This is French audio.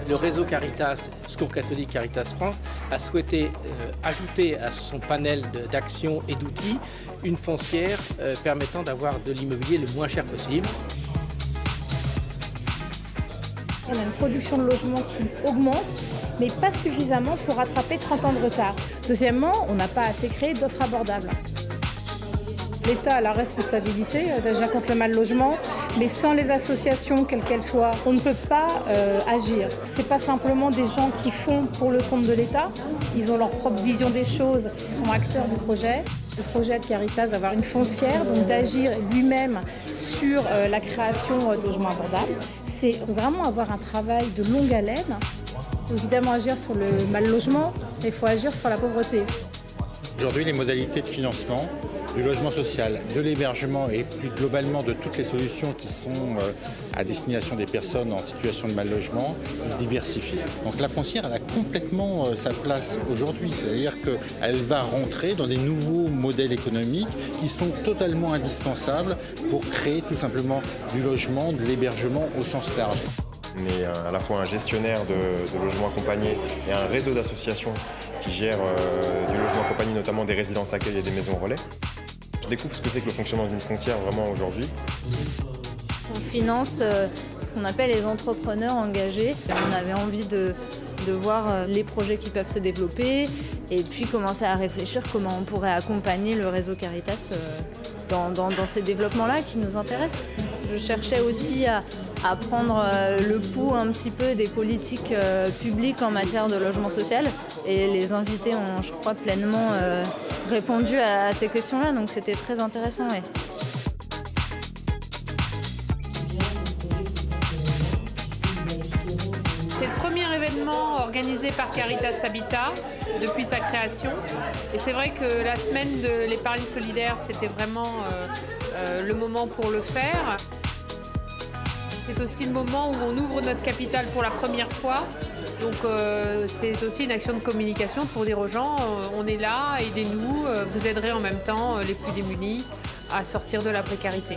Le réseau Caritas, Secours catholique Caritas France, a souhaité ajouter à son panel d'actions et d'outils une foncière permettant d'avoir de l'immobilier le moins cher possible. On a une production de logements qui augmente, mais pas suffisamment pour rattraper 30 ans de retard. Deuxièmement, on n'a pas assez créé d'offres abordables. L'État a la responsabilité d'agir contre le mal logement, mais sans les associations, quelles qu'elles soient, on ne peut pas agir. Ce n'est pas simplement des gens qui font pour le compte de l'État, ils ont leur propre vision des choses, ils sont acteurs du projet. Le projet de Caritas d'avoir une foncière, donc d'agir lui-même sur la création de logements abordables, c'est vraiment avoir un travail de longue haleine. Il faut évidemment agir sur le mal logement, mais il faut agir sur la pauvreté. Aujourd'hui, les modalités de financement du logement social, de l'hébergement et plus globalement de toutes les solutions qui sont à destination des personnes en situation de mal logement se diversifient. Donc la foncière, elle a complètement sa place aujourd'hui, c'est-à-dire qu'elle va rentrer dans des nouveaux modèles économiques qui sont totalement indispensables pour créer tout simplement du logement, de l'hébergement au sens large. On est à la fois un gestionnaire de logements accompagnés et un réseau d'associations qui gèrent du logement accompagné, notamment des résidences d'accueil et des maisons relais. Je découvre ce que c'est que le fonctionnement d'une foncière vraiment aujourd'hui. On finance ce qu'on appelle les entrepreneurs engagés. On avait envie de voir les projets qui peuvent se développer et puis commencer à réfléchir comment on pourrait accompagner le réseau Caritas dans ces développements-là qui nous intéressent. Je cherchais aussi à prendre le pouls un petit peu des politiques publiques en matière de logement social et les invités ont, je crois, pleinement répondu à ces questions-là, donc c'était très intéressant. Ouais. C'est le premier événement organisé par Caritas Habitat depuis sa création. Et c'est vrai que la semaine de l'épargne solidaire, c'était vraiment le moment pour le faire. C'est aussi le moment où on ouvre notre capital pour la première fois. Donc c'est aussi une action de communication pour dire aux gens, on est là, aidez-nous, vous aiderez en même temps les plus démunis à sortir de la précarité.